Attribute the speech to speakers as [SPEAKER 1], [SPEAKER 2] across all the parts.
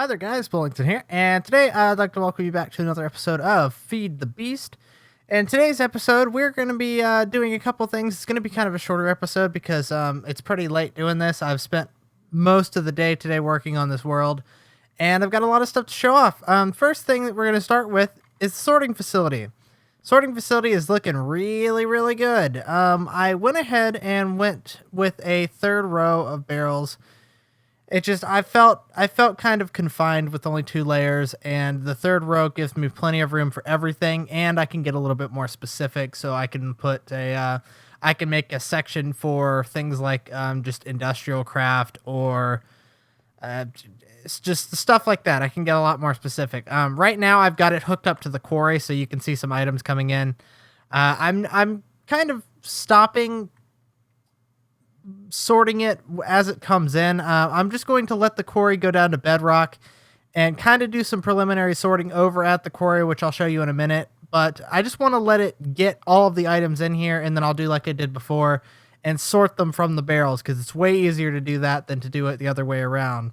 [SPEAKER 1] Hi there, guys. Bowlington here, and today I'd like to welcome you back to another episode of Feed the Beast. In today's episode, we're going to be doing a couple things. It's going to be kind of a shorter episode because it's pretty late doing this. I've spent most of the day today working on this world, and I've got a lot of stuff to show off. First thing that we're going to start with is the sorting facility. Sorting facility is looking really, really good. I went ahead and went with a third row of barrels. I felt kind of confined with only 2 layers, and the third row gives me plenty of room for everything, and I can get a little bit more specific, so I can I can make a section for things like just industrial craft or it's just stuff like that. I can get a lot more specific. Right now I've got it hooked up to the quarry, so you can see some items coming in. I'm kind of stopping sorting it as it comes in. I'm just going to let the quarry go down to bedrock and kind of do some preliminary sorting over at the quarry, which I'll show you in a minute. But I just want to let it get all of the items in here, and then I'll do like I did before and sort them from the barrels, because it's way easier to do that than to do it the other way around.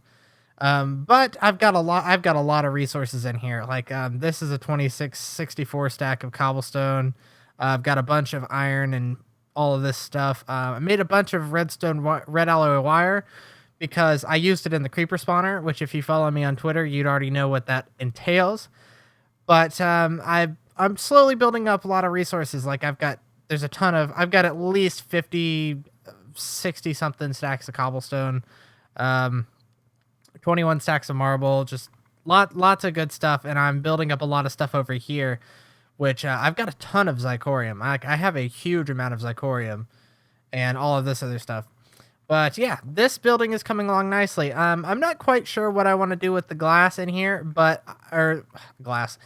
[SPEAKER 1] But I've got a lot of resources in here. Like this is a 2664 stack of cobblestone. I've got a bunch of iron and all of this stuff. I made a bunch of red alloy wire because I used it in the creeper spawner, which if you follow me on Twitter, you'd already know what that entails. But I'm slowly building up a lot of resources. Like I've got at least 50, 60 something stacks of cobblestone, 21 stacks of marble, just lots of good stuff. And I'm building up a lot of stuff over here, which I've got a ton of zirconium. I have a huge amount of zirconium and all of this other stuff. But yeah, this building is coming along nicely. I'm not quite sure what I want to do with the glass in here, glass.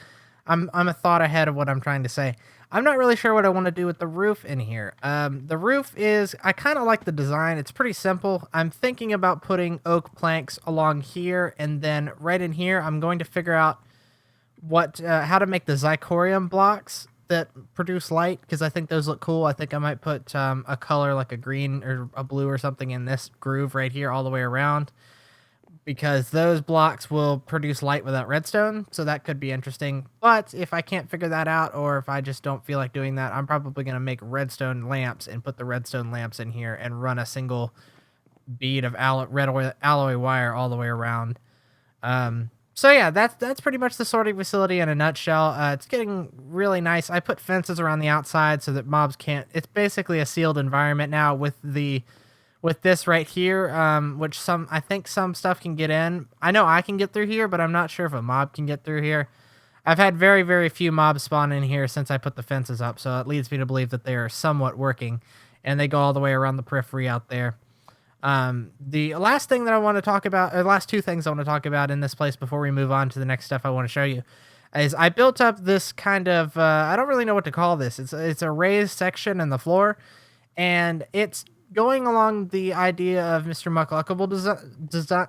[SPEAKER 1] I'm a thought ahead of what I'm trying to say. I'm not really sure what I want to do with the roof in here. The roof I kind of like the design. It's pretty simple. I'm thinking about putting oak planks along here, and then right in here, I'm going to figure out how to make the zirconium blocks that produce light, because I think those look cool. I think I might put a color like a green or a blue or something in this groove right here all the way around, because those blocks will produce light without redstone, so that could be interesting. But if I can't figure that out, or if I just don't feel like doing that, I'm probably going to make redstone lamps and put the redstone lamps in here and run a single bead of alloy wire all the way around. So yeah, that's pretty much the sorting facility in a nutshell. It's getting really nice. I put fences around the outside so that mobs can't. It's basically a sealed environment now with this right here, which I think some stuff can get in. I know I can get through here, but I'm not sure if a mob can get through here. I've had very, very few mobs spawn in here since I put the fences up, so it leads me to believe that they are somewhat working, and they go all the way around the periphery out there. The last thing that I want to talk about, or the last 2 things I want to talk about in this place before we move on to the next stuff I want to show you, is I built up this kind of, I don't really know what to call this. It's a raised section in the floor, and it's going along the idea of Mr. Muckluckable design.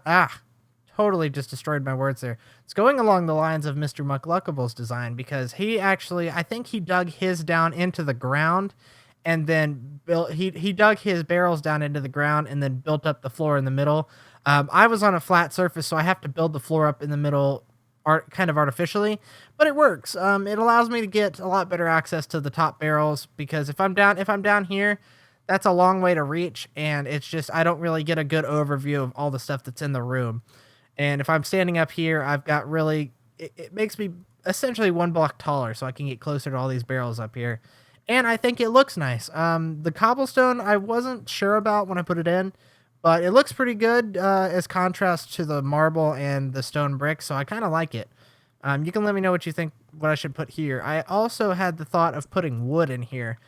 [SPEAKER 1] Totally just destroyed my words there. It's going along the lines of Mr. Muckluckable's design, because I think he dug his down into the ground, and then he dug his barrels down into the ground and then built up the floor in the middle. I was on a flat surface, so I have to build the floor up in the middle kind of artificially, but it works. It allows me to get a lot better access to the top barrels, because if I'm down here, that's a long way to reach, and it's just I don't really get a good overview of all the stuff that's in the room. And if I'm standing up here, I've got it makes me essentially 1 block taller, so I can get closer to all these barrels up here. And I think it looks nice. The cobblestone I wasn't sure about when I put it in, but it looks pretty good as contrast to the marble and the stone brick, so I kind of like it. You can let me know what you think, what I should put here. I also had the thought of putting wood in here.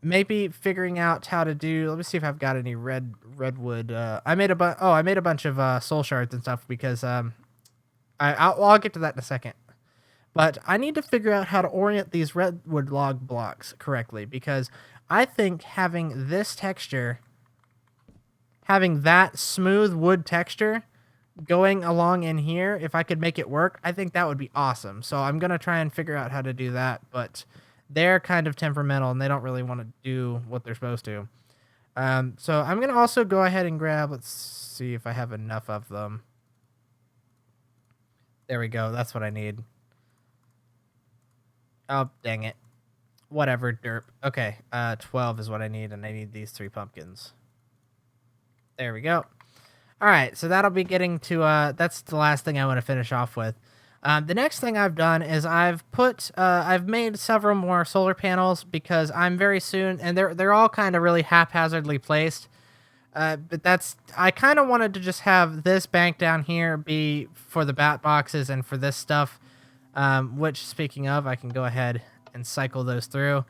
[SPEAKER 1] Maybe figuring out how to do. Let me see if I've got any redwood. I made a bunch of soul shards and stuff, because I'll get to that in a second. But I need to figure out how to orient these redwood log blocks correctly, because I think having that smooth wood texture going along in here, if I could make it work, I think that would be awesome. So I'm going to try and figure out how to do that, but they're kind of temperamental and they don't really want to do what they're supposed to. So I'm going to also go ahead and grab, let's see if I have enough of them. There we go. That's what I need. Oh, dang it. Whatever, derp. Okay, 12 is what I need, and I need these 3 pumpkins. There we go. All right, so that'll be getting to, that's the last thing I want to finish off with. The next thing I've done is I've made several more solar panels because I'm very soon, and they're all kind of really haphazardly placed. But I kind of wanted to just have this bank down here be for the bat boxes and for this stuff, which, speaking of, I can go ahead and cycle those through.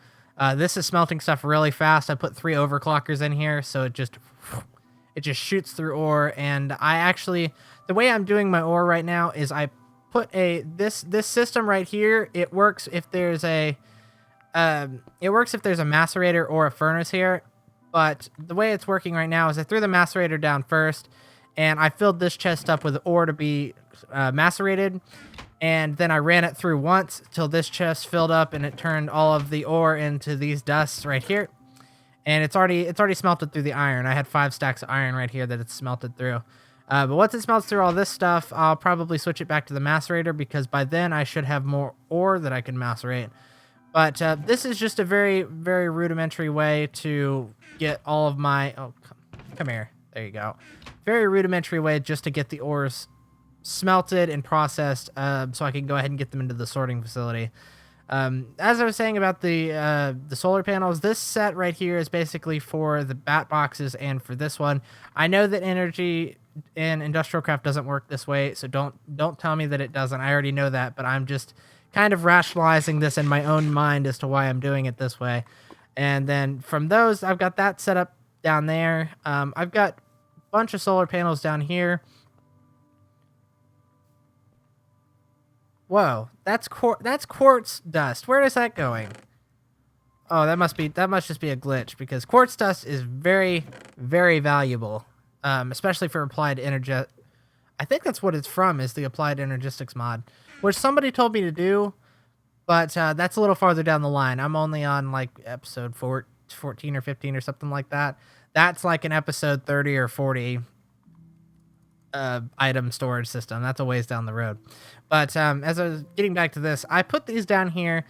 [SPEAKER 1] This is smelting stuff really fast. I put 3 overclockers in here, so it just shoots through ore. And the way I'm doing my ore right now is I put this system right here. It works if there's a macerator or a furnace here. But the way it's working right now is I threw the macerator down first, and I filled this chest up with ore to be macerated, and then I ran it through once till this chest filled up, and it turned all of the ore into these dusts right here. And it's already smelted through the iron. I had 5 stacks of iron right here that it's smelted through. But once it smelts through all this stuff, I'll probably switch it back to the macerator because by then I should have more ore that I can macerate. But this is just a very, very rudimentary way to get all of my... Oh, come here. There you go. Very rudimentary way just to get the ores smelted and processed so I can go ahead and get them into the sorting facility. As I was saying about the solar panels, this set right here is basically for the bat boxes and for this one. I know that energy in Industrial Craft doesn't work this way, so don't tell me that it doesn't. I already know that, but I'm just kind of rationalizing this in my own mind as to why I'm doing it this way. And then from those, I've got that set up down there. I've got a bunch of solar panels down here. Whoa, that's quartz dust. Where is that going? Oh, that must just be a glitch because quartz dust is very, very valuable, especially for applied energy. I think that's what it's from, is the applied energistics mod, which somebody told me to do, but that's a little farther down the line. I'm only on like episode 14 or 15 or something like that. That's like an episode 30 or 40 item storage system. That's a ways down the road. But as I was getting back to this, I put these down here.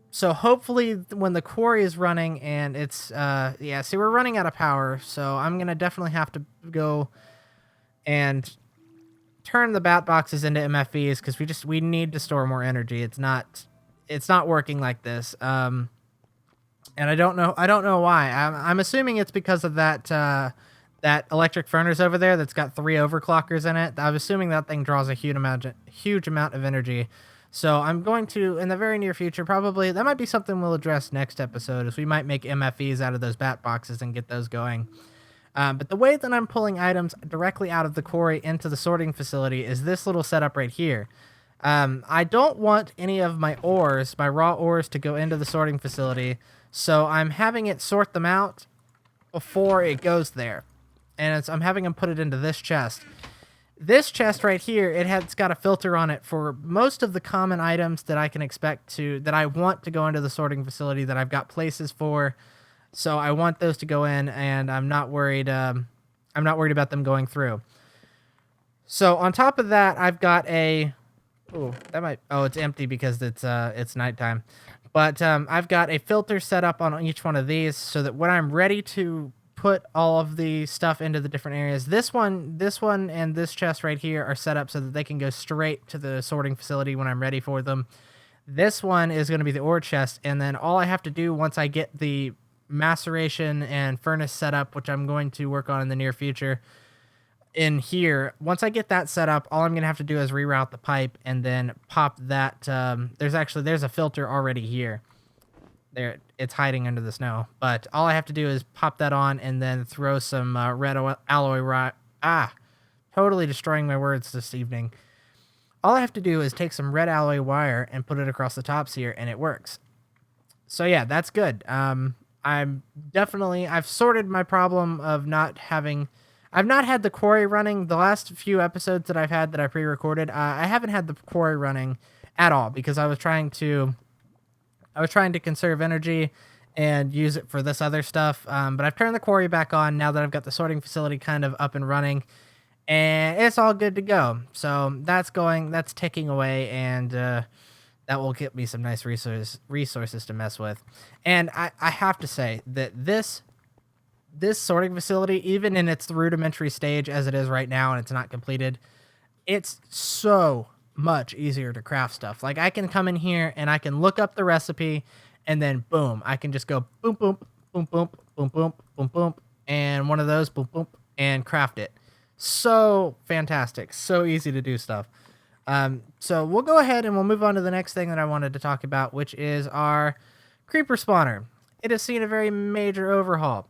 [SPEAKER 1] So hopefully when the quarry is running and it's, see, we're running out of power. So I'm going to definitely have to go and turn the bat boxes into MFVs because we need to store more energy. It's not working like this. And I don't know why. I'm assuming it's because of that electric furnace over there that's got 3 overclockers in it. I'm assuming that thing draws a huge amount of energy. So I'm going to, in the very near future, probably, that might be something we'll address next episode, is we might make MFEs out of those bat boxes and get those going. But the way that I'm pulling items directly out of the quarry into the sorting facility is this little setup right here. I don't want any of my ores, my raw ores, to go into the sorting facility, so I'm having it sort them out before it goes there. And I'm having them put it into this chest. This chest right here, it's got a filter on it for most of the common items that I can expect that I want to go into the sorting facility, that I've got places for. So I want those to go in, and I'm not worried about them going through. So on top of that, I've got it's empty because it's nighttime. But I've got a filter set up on each one of these so that when I'm ready to put all of the stuff into the different areas, this one and this chest right here are set up so that they can go straight to the sorting facility when I'm ready for them. This one is going to be the ore chest, and then all I have to do once I get the maceration and furnace set up, which I'm going to work on in the near future, in here, once I get that set up, all I'm going to have to do is reroute the pipe and then pop that. There's a filter already here. There, it's hiding under the snow, but all I have to do is pop that on and then throw some red alloy totally destroying my words this evening. All I have to do is take some red alloy wire and put it across the tops here, and it works. So yeah, that's good. I've sorted my problem of I've not had the quarry running. The last few episodes that I've had that I pre-recorded, I haven't had the quarry running at all because I was trying to conserve energy and use it for this other stuff. But I've turned the quarry back on now that I've got the sorting facility kind of up and running. and it's all good to go. So that's ticking away, and that will get me some nice resources to mess with. And I have to say that this sorting facility, even in its rudimentary stage as it is right now, and it's not completed, it's so much easier to craft stuff. Like, I can come in here and I can look up the recipe, and then boom, I can just go boom, boom, boom, boom, boom, boom, boom, boom, and one of those boom, boom, and craft it. So fantastic, so easy to do stuff. So we'll go ahead and we'll move on to the next thing that I wanted to talk about, which is our creeper spawner. It has seen a very major overhaul.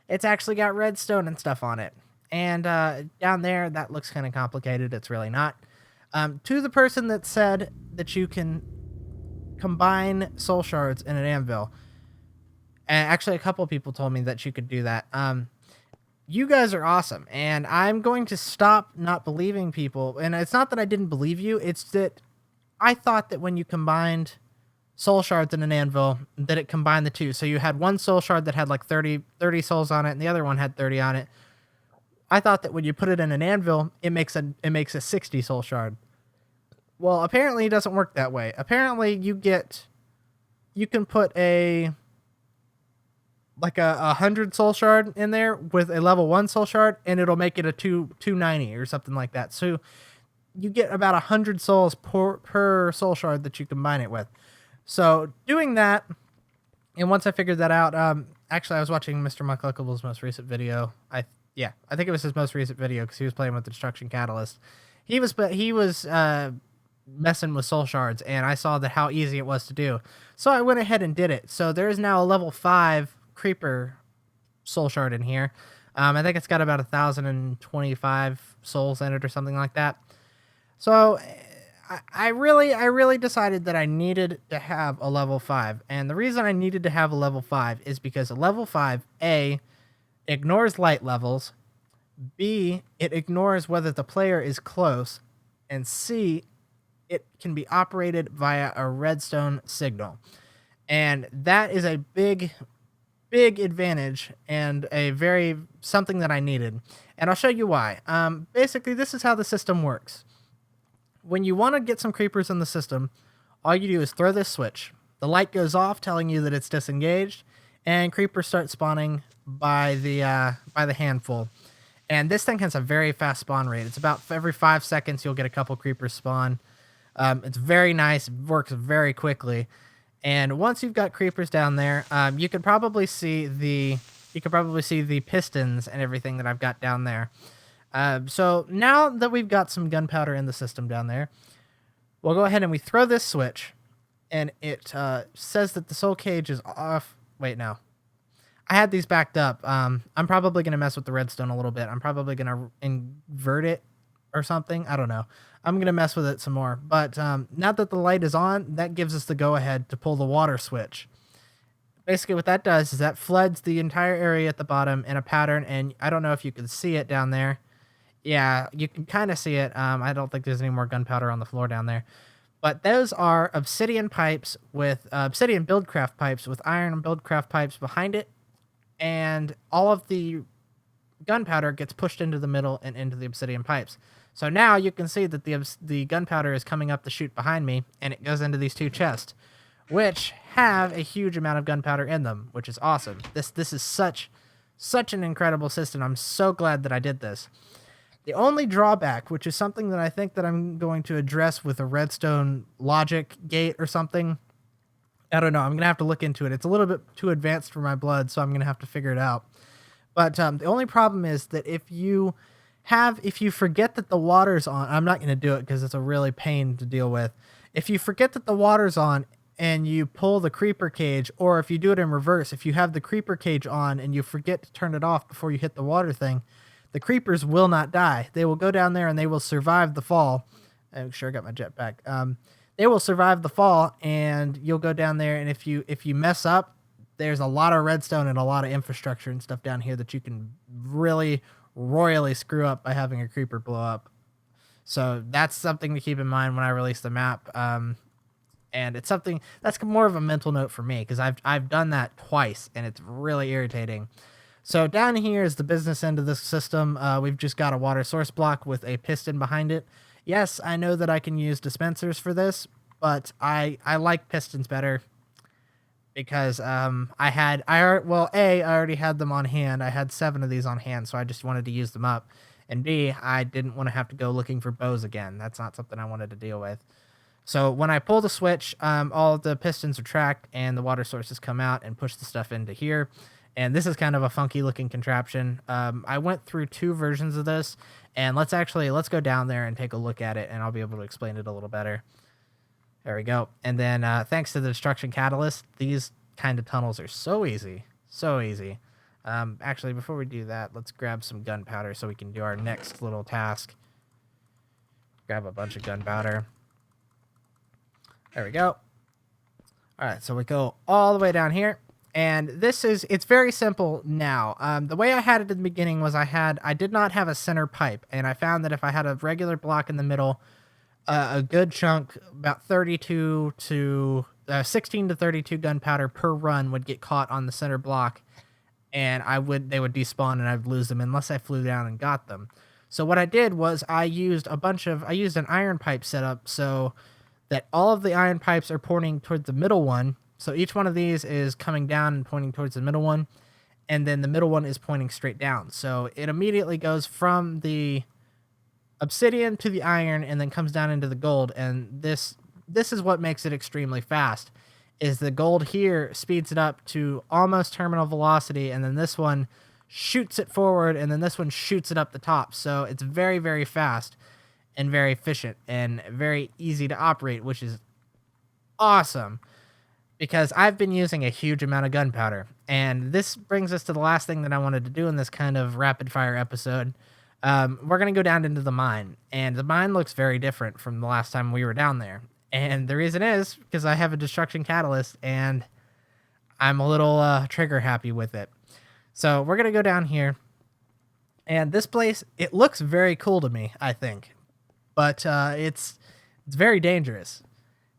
[SPEAKER 1] It's actually got redstone and stuff on it. And down there, that looks kind of complicated. It's really not. To the person that said that you can combine soul shards in an anvil, and actually a couple of people told me that you could do that. You guys are awesome, and I'm going to stop not believing people. And it's not that I didn't believe you, it's that I thought that when you combined soul shards in an anvil, that it combined the two. So you had one soul shard that had like 30 souls on it, and the other one had 30 on it. I thought that when you put it in an anvil, it makes a 60 soul shard. Well, apparently it doesn't work that way. Apparently you can put a 100 soul shard in there with a level 1 soul shard, and it'll make it a 290 or something like that. So you get about 100 souls per soul shard that you combine it with. So doing that, and once I figured that out, actually I was watching Mr. McCluckable's most recent video. I think it was his most recent video because he was playing with the Destruction Catalyst. He was messing with soul shards, and I saw that how easy it was to do. So I went ahead and did it. So there is now a level 5 creeper soul shard in here. I think it's got about 1,025 souls in it or something like that. So I really decided that I needed to have a level 5. And the reason I needed to have a level 5 is because a level 5, A, ignores light levels, B, it ignores whether the player is close, and C, it can be operated via a redstone signal. And that is a big advantage and something that I needed. And I'll show you why. Basically, this is how the system works. When you want to get some creepers in the system, all you do is throw this switch. The light goes off, telling you that it's disengaged, and creepers start spawning by the handful. And this thing has a very fast spawn rate. It's about every 5 seconds you'll get a couple creepers spawn. It's very nice, works very quickly. And once you've got creepers down there, you can probably see the pistons and everything that I've got down there. So now that we've got some gunpowder in the system down there, we'll go ahead and we throw this switch, and it says that the soul cage is off. Wait, no. I had these backed up. I'm probably going to mess with the redstone a little bit. I'm probably going to invert it or something. I don't know. I'm going to mess with it some more. But now that the light is on, that gives us the go-ahead to pull the water switch. Basically what that does is that floods the entire area at the bottom in a pattern, and I don't know if you can see it down there. Yeah, you can kind of see it. I don't think there's any more gunpowder on the floor down there. But those are obsidian pipes with obsidian buildcraft pipes with iron buildcraft pipes behind it. And all of the gunpowder gets pushed into the middle and into the obsidian pipes. So now you can see that the gunpowder is coming up the chute behind me, and it goes into these two chests, which have a huge amount of gunpowder in them, which is awesome. This is such an incredible system. I'm so glad that I did this. The only drawback, which is something that I think that I'm going to address with a redstone logic gate or something, I don't know. I'm going to have to look into it. It's a little bit too advanced for my blood, so I'm going to have to figure it out. But the only problem is that if you forget that the water's on, I'm not going to do it because it's a really pain to deal with. If you forget that the water's on and you pull the creeper cage, or if you do it in reverse, if you have the creeper cage on and you forget to turn it off before you hit the water thing, the creepers will not die. They will go down there and they will survive the fall. I'm sure I got my jetpack. They will survive the fall, and you'll go down there, and if you mess up, there's a lot of redstone and a lot of infrastructure and stuff down here that you can really royally screw up by having a creeper blow up. So that's something to keep in mind when I release the map. And it's something that's more of a mental note for me because I've done that twice, and it's really irritating. So down here is the business end of this system. We've just got a water source block with a piston behind it. Yes, I know that I can use dispensers for this, but I like pistons better because I already had them on hand. I had 7 of these on hand, so I just wanted to use them up. And B, I didn't want to have to go looking for bows again. That's not something I wanted to deal with. So when I pull the switch, all of the pistons retract and the water sources come out and push the stuff into here. And this is kind of a funky looking contraption. I went through 2 versions of this, and let's go down there and take a look at it, and I'll be able to explain it a little better. There we go. And then thanks to the destruction catalyst, these kind of tunnels are so easy. So easy. Actually, before we do that, let's grab some gunpowder so we can do our next little task. Grab a bunch of gunpowder. There we go. All right, so we go all the way down here. And it's very simple now. The way I had it in the beginning was I did not have a center pipe. And I found that if I had a regular block in the middle, a good chunk, about 16 to 32 gunpowder per run would get caught on the center block. And they would despawn and I'd lose them unless I flew down and got them. So what I did was I used an iron pipe setup so that all of the iron pipes are pointing towards the middle one. So each one of these is coming down and pointing towards the middle one, and then the middle one is pointing straight down. So it immediately goes from the obsidian to the iron and then comes down into the gold, and this is what makes it extremely fast, is the gold here speeds it up to almost terminal velocity, and then this one shoots it forward, and then this one shoots it up the top. So it's very, very fast and very efficient and very easy to operate, which is awesome. Because I've been using a huge amount of gunpowder. And this brings us to the last thing that I wanted to do in this kind of rapid-fire episode. We're going to go down into the mine. And the mine looks very different from the last time we were down there. And the reason is because I have a destruction catalyst, and I'm a little trigger happy with it. So we're going to go down here. And this place, it looks very cool to me, I think. But it's very dangerous.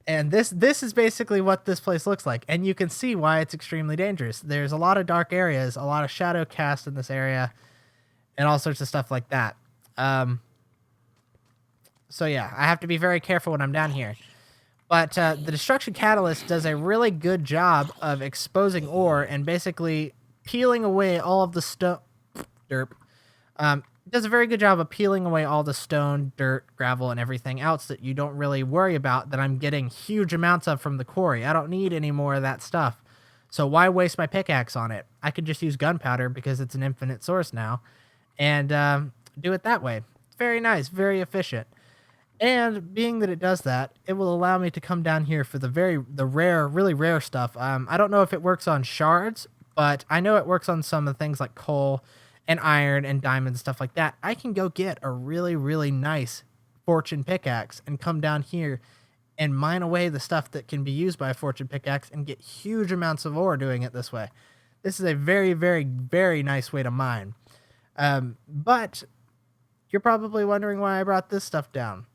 [SPEAKER 1] And this is basically what this place looks like. And you can see why it's extremely dangerous. There's a lot of dark areas, a lot of shadow cast in this area, and all sorts of stuff like that. So yeah, I have to be very careful when I'm down here. But the destruction catalyst does a really good job of exposing ore and basically peeling away all of the stone. Derp. Does a very good job of peeling away all the stone, dirt, gravel, and everything else that you don't really worry about that I'm getting huge amounts of from the quarry. I don't need any more of that stuff. So why waste my pickaxe on it? I could just use gunpowder because it's an infinite source now and do it that way. It's very nice, very efficient. And being that it does that, it will allow me to come down here for the really rare stuff. I don't know if it works on shards, but I know it works on some of the things like coal and iron and diamond and stuff like that. I can go get a really, really nice fortune pickaxe and come down here and mine away the stuff that can be used by a fortune pickaxe and get huge amounts of ore doing it this way. This is a very, very, very nice way to mine. But you're probably wondering why I brought this stuff down.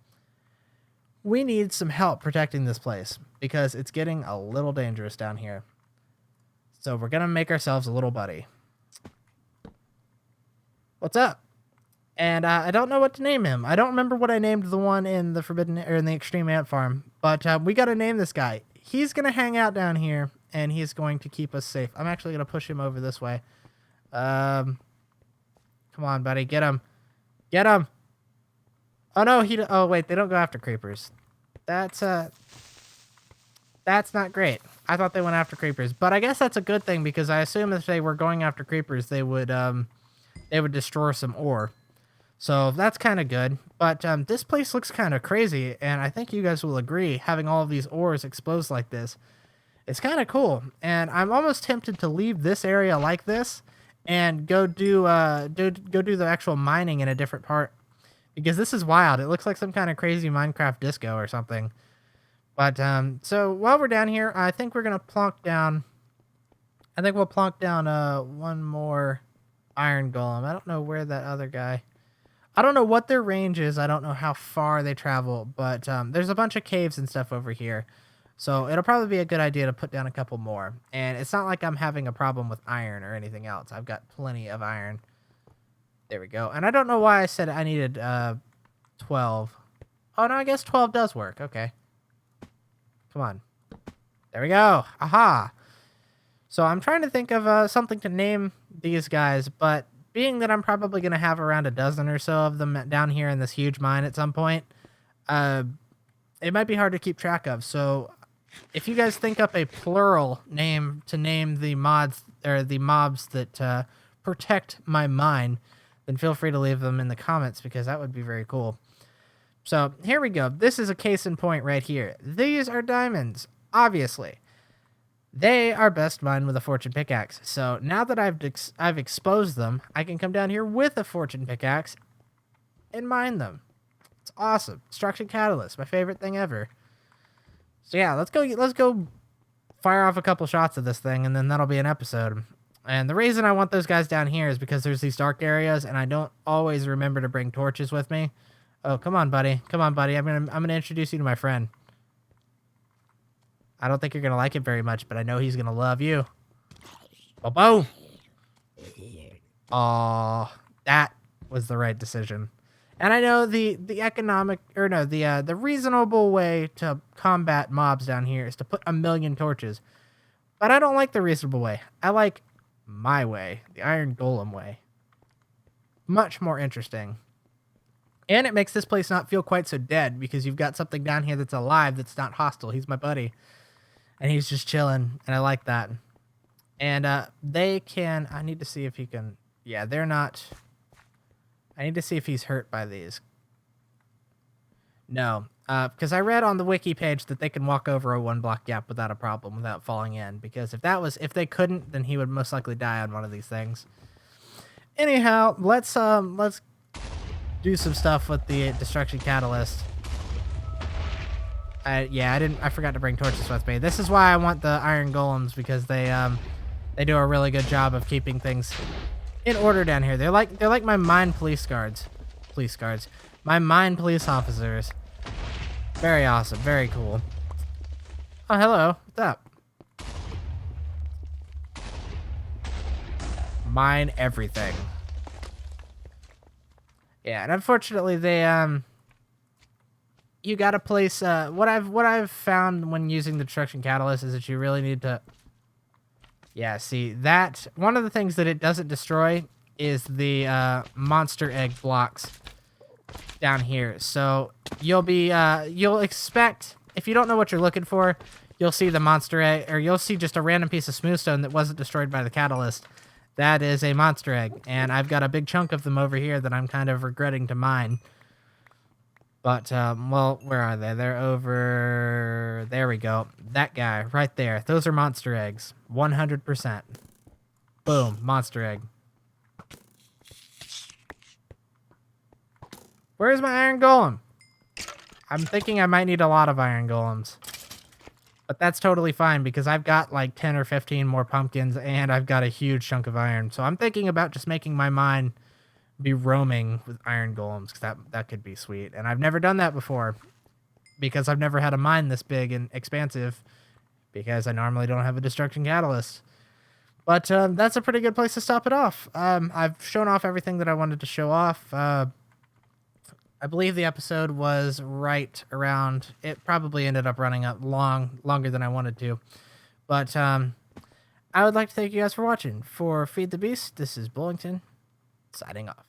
[SPEAKER 1] We need some help protecting this place because it's getting a little dangerous down here. So we're going to make ourselves a little buddy. What's up? And I don't know what to name him. I don't remember what I named the one in the in the Extreme Ant Farm, but we got to name this guy. He's going to hang out down here, and he's going to keep us safe. I'm actually going to push him over this way. Come on, buddy. Get him. Get him. Oh, no. Oh, wait. They don't go after creepers. That's not great. I thought they went after creepers, but I guess that's a good thing because I assume if they were going after creepers, they would destroy some ore. So that's kind of good. But this place looks kind of crazy, and I think you guys will agree, having all of these ores exposed like this, it's kind of cool. And I'm almost tempted to leave this area like this and go do the actual mining in a different part, because this is wild. It looks like some kind of crazy Minecraft disco or something. But so while we're down here, I think we're gonna plonk down. I think we'll plonk down one more iron golem. I don't know where that other guy. I don't know what their range is. I don't know how far they travel, but there's a bunch of caves and stuff over here. So it'll probably be a good idea to put down a couple more. And it's not like I'm having a problem with iron or anything else. I've got plenty of iron. There we go. And I don't know why I said I needed 12. Oh, no, I guess 12 does work. Okay. Come on. There we go. Aha. So I'm trying to think of something to name these guys, but being that I'm probably going to have around a dozen or so of them down here in this huge mine at some point, it might be hard to keep track of. So if you guys think up a plural name to name the mods or the mobs that protect my mine, then feel free to leave them in the comments because that would be very cool. So here we go. This is a case in point right here. These are diamonds, obviously. They are best mined with a fortune pickaxe. So now that I've exposed them, I can come down here with a fortune pickaxe and mine them. It's awesome. Destruction catalyst, my favorite thing ever. So yeah, let's go fire off a couple shots of this thing, and then that'll be an episode. And the reason I want those guys down here is because there's these dark areas, and I don't always remember to bring torches with me. Oh, come on, buddy. Come on, buddy. I'm gonna introduce you to my friend. I don't think you're gonna like it very much, but I know he's gonna love you. Bobo. Aw, that was the right decision. And I know the reasonable way to combat mobs down here is to put 1,000,000 torches. But I don't like the reasonable way. I like my way, the Iron Golem way. Much more interesting. And it makes this place not feel quite so dead because you've got something down here that's alive that's not hostile. He's my buddy. And he's just chilling, and I like that. And they can... I need to see if he can... Yeah, they're not... I need to see if he's hurt by these. No, because I read on the wiki page that they can walk over a 1-block gap without a problem, without falling in. Because if they couldn't, then he would most likely die on one of these things. Anyhow, let's do some stuff with the destruction catalyst. I forgot to bring torches with me. This is why I want the iron golems, because they do a really good job of keeping things in order down here. They're like my mine police guards. My mine police officers. Very awesome, very cool. Oh, hello. What's up? Mine everything. Yeah, and unfortunately they you gotta place what I've found when using the destruction catalyst is that you really need to... Yeah, see, that one of the things that it doesn't destroy is the monster egg blocks down here. So you'll expect, if you don't know what you're looking for, you'll see the monster egg, or you'll see just a random piece of smooth stone that wasn't destroyed by the catalyst. That is a monster egg, and I've got a big chunk of them over here that I'm kind of regretting to mine. But, well, where are they? They're over... There we go. That guy, right there. Those are monster eggs. 100%. Boom. Monster egg. Where's my iron golem? I'm thinking I might need a lot of iron golems. But that's totally fine, because I've got like 10 or 15 more pumpkins, and I've got a huge chunk of iron. So I'm thinking about just making my mine be roaming with iron golems, because that could be sweet. And I've never done that before, because I've never had a mine this big and expansive, because I normally don't have a destruction catalyst. But that's a pretty good place to stop it off. I've shown off everything that I wanted to show off. I believe the episode was right around... It probably ended up running up longer than I wanted to. But I would like to thank you guys for watching. For Feed the Beast, this is Bowlington, signing off.